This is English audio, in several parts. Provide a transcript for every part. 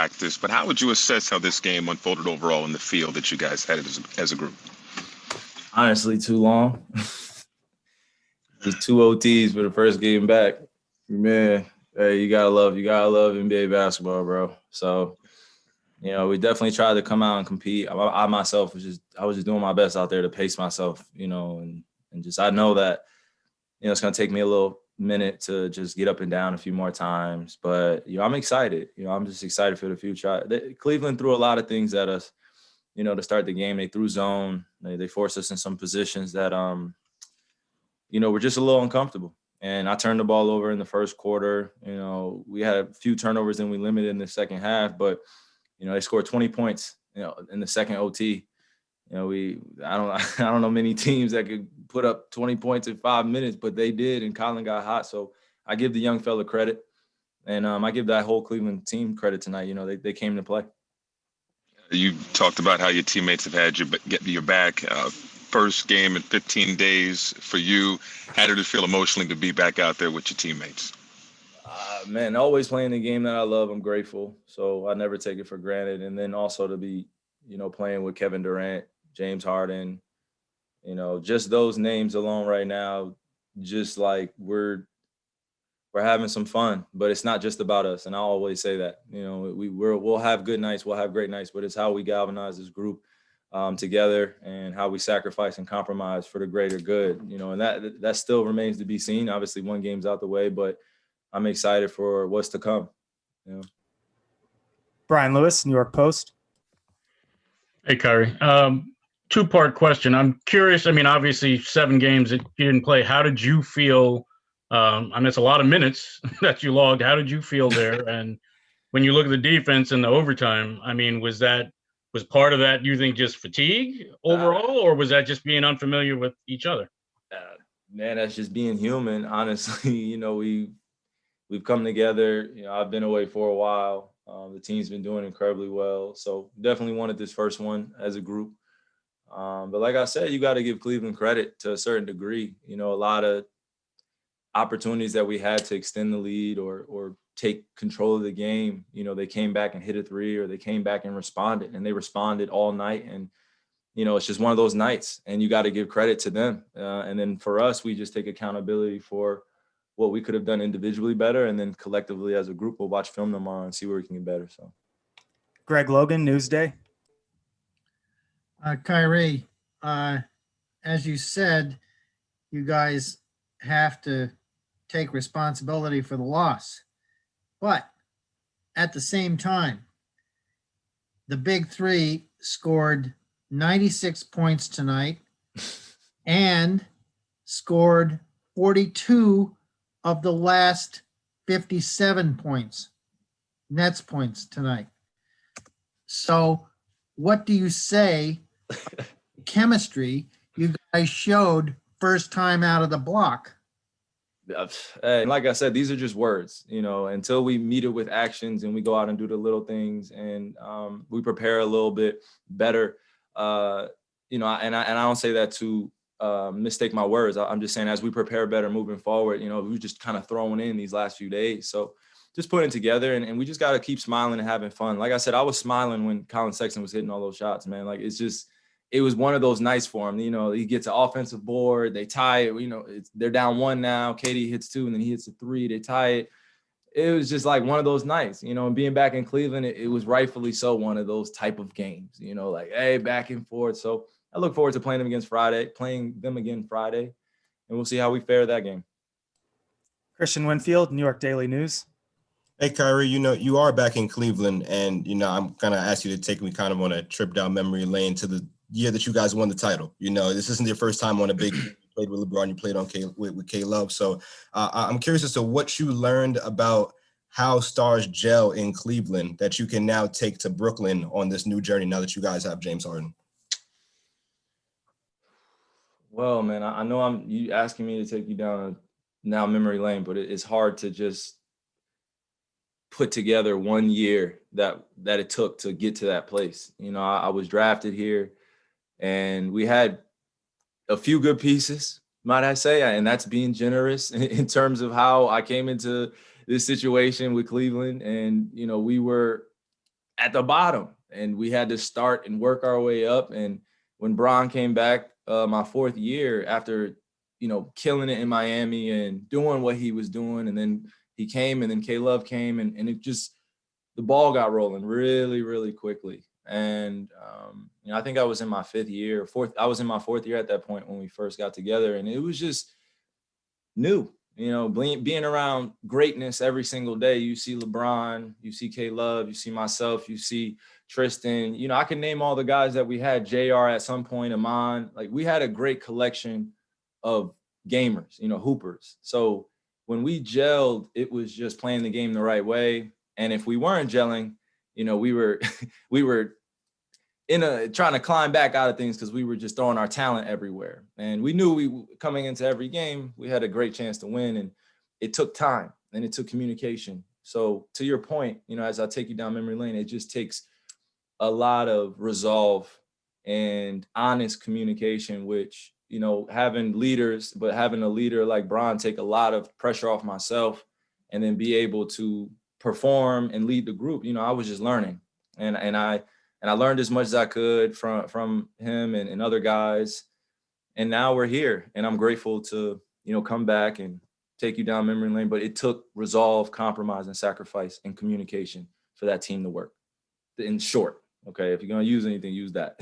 practice, but how would you assess how this game unfolded overall in the field that you guys had as a group? Honestly, too long. It was 2 OTs for the first game back. Man, hey, you gotta love NBA basketball, bro. So, we definitely tried to come out and compete. I myself was just doing my best out there to pace myself, and just I know that, it's gonna take me a little minute to just get up and down a few more times. But I'm excited. I'm just excited for the future. Cleveland threw a lot of things at us, to start the game. They threw zone. They forced us in some positions that we're just a little uncomfortable. And I turned the ball over in the first quarter. We had a few turnovers and we limited in the second half, but, they scored 20 points, in the second OT. I don't know many teams that could put up 20 points in 5 minutes, but they did, and Colin got hot. So I give the young fella credit, and I give that whole Cleveland team credit tonight. They came to play. You talked about how your teammates have had your back. First game in 15 days for you. How did it feel emotionally to be back out there with your teammates? Man, always playing the game that I love. I'm grateful. So I never take it for granted. And then also to be, playing with Kevin Durant, James Harden, just those names alone right now, just like we're having some fun, but it's not just about us. And I always say that, we'll have good nights, we'll have great nights, but it's how we galvanize this group together and how we sacrifice and compromise for the greater good, and that still remains to be seen. Obviously one game's out the way, but I'm excited for what's to come. Brian Lewis, New York Post. Hey, Kyrie. Two-part question. I'm curious. I mean, obviously 7 games that you didn't play. How did you feel? It's a lot of minutes that you logged. How did you feel there? And when you look at the defense and the overtime, was part of that, you think, just fatigue overall, or was that just being unfamiliar with each other? Man, that's just being human. Honestly, we've come together. I've been away for a while. The team's been doing incredibly well. So definitely wanted this first one as a group. But like I said, you got to give Cleveland credit to a certain degree. A lot of opportunities that we had to extend the lead or take control of the game. They came back and hit a 3, or they came back and responded, and they responded all night. And, it's just one of those nights, and you got to give credit to them. And then for us, we just take accountability for what we could have done individually better. And then collectively as a group, we'll watch film tomorrow and see where we can get better. So Greg Logan, Newsday. Kyrie, as you said, you guys have to take responsibility for the loss. But at the same time, the big 3 scored 96 points tonight and scored 42 of the last 57 points, Nets points tonight. So what do you say chemistry you guys showed first time out of the block? And like I said, these are just words, until we meet it with actions and we go out and do the little things and we prepare a little bit better. And I don't say that to mistake my words. I'm just saying, as we prepare better moving forward, we just kind of throwing in these last few days. So just putting it together and we just got to keep smiling and having fun. Like I said, I was smiling when Colin Sexton was hitting all those shots, man. Like it was one of those nights for him. He gets an offensive board, they tie it, they're down 1 now. KD hits 2 and then he hits a 3, they tie it. It was just like one of those nights, and being back in Cleveland, it was rightfully so one of those type of games, like, hey, back and forth. So I look forward to playing them again Friday, and we'll see how we fare that game. Christian Winfield, New York Daily News. Hey, Kyrie, you are back in Cleveland, and, I'm going to ask you to take me kind of on a trip down memory lane to the year that you guys won the title. This isn't your first time on a big – you played with LeBron, you played on with K-Love. So I'm curious as to what you learned about how stars gel in Cleveland that you can now take to Brooklyn on this new journey now that you guys have James Harden. Well, man, I know you asking me to take you down now memory lane, but it's hard to just put together one year that it took to get to that place. I was drafted here and we had a few good pieces, might I say, and that's being generous in terms of how I came into this situation with Cleveland. And, we were at the bottom, and we had to start and work our way up. And when Bron came back my 4th year after, killing it in Miami and doing what he was doing, and then he came, and then K-Love came, and it just, the ball got rolling really, really quickly. And I think I was in my 5th year, I was in my 4th year at that point when we first got together, and it was just new. Being around greatness every single day. You see LeBron, you see K-Love, you see myself, you see Tristan. I can name all the guys that we had, JR at some point, Amon. Like, we had a great collection of gamers, hoopers. So when we gelled, it was just playing the game the right way. And if we weren't gelling, we were we were trying to climb back out of things because we were just throwing our talent everywhere. And we knew coming into every game, we had a great chance to win. And it took time and it took communication. So to your point, as I take you down memory lane, it just takes a lot of resolve and honest communication, which, having leaders, but having a leader like Bron take a lot of pressure off myself and then be able to perform and lead the group. I was just learning. And I learned as much as I could from him and other guys. And now we're here, and I'm grateful to, come back and take you down memory lane. But it took resolve, compromise, and sacrifice and communication for that team to work. In short, okay, if you're going to use anything, use that.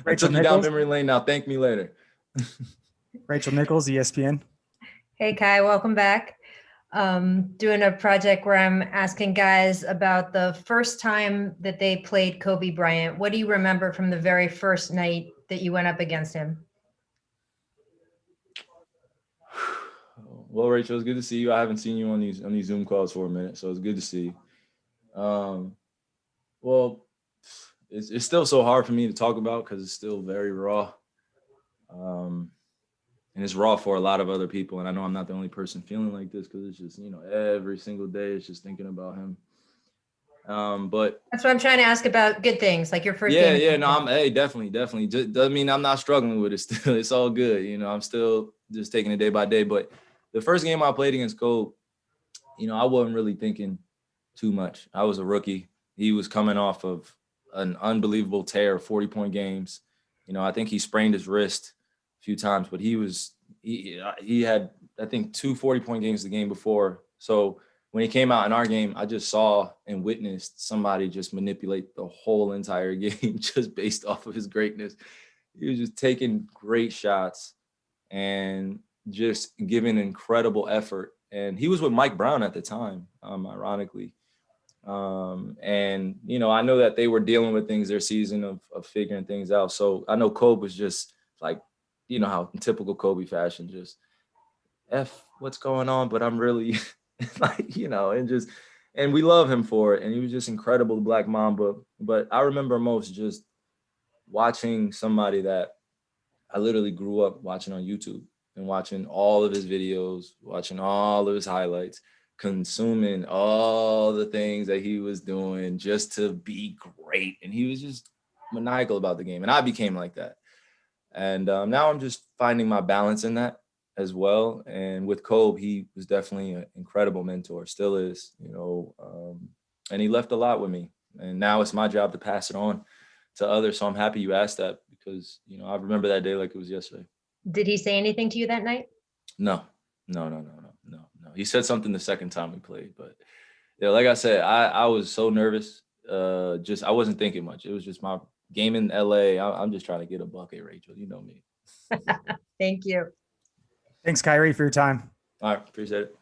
I took you down memory lane. Now thank me later. Rachel Nichols, ESPN. Hey, Kai, welcome back. Doing a project where I'm asking guys about the first time that they played Kobe Bryant. What do you remember from the very first night that you went up against him? Well, Rachel, it's good to see you. I haven't seen you on these Zoom calls for a minute, so it's good to see you. Well, it's still so hard for me to talk about because it's still very raw. And it's raw for a lot of other people. And I know I'm not the only person feeling like this because it's just, every single day it's just thinking about him. But that's what I'm trying to ask about. Good things like your first game. Yeah, no, definitely. Just doesn't mean I'm not struggling with it still. It's all good. I'm still just taking it day by day. But the first game I played against Kobe, I wasn't really thinking too much. I was a rookie. He was coming off of an unbelievable tear of 40-point games. I think he sprained his wrist a few times, but he had, I think, 2 40-point games the game before. So when he came out in our game, I just saw and witnessed somebody just manipulate the whole entire game just based off of his greatness. He was just taking great shots and just giving incredible effort. And he was with Mike Brown at the time, ironically. And, I know that they were dealing with things their season of figuring things out. So I know Kobe was just like, how in typical Kobe fashion, just what's going on, but I'm really like, and we love him for it. And he was just incredible, the Black Mamba. But I remember most just watching somebody that I literally grew up watching on YouTube and watching all of his videos, watching all of his highlights, consuming all the things that he was doing just to be great. And he was just maniacal about the game. And I became like that. And now I'm just finding my balance in that as well. And with Kobe, he was definitely an incredible mentor, still is, and he left a lot with me. And now it's my job to pass it on to others. So I'm happy you asked that because, I remember that day like it was yesterday. Did he say anything to you that night? No. He said something the second time we played, but yeah, like I said, I was so nervous. I wasn't thinking much. It was just my game in LA. I'm just trying to get a bucket, Rachel. You know me. Thank you. Thanks, Kyrie, for your time. All right. Appreciate it.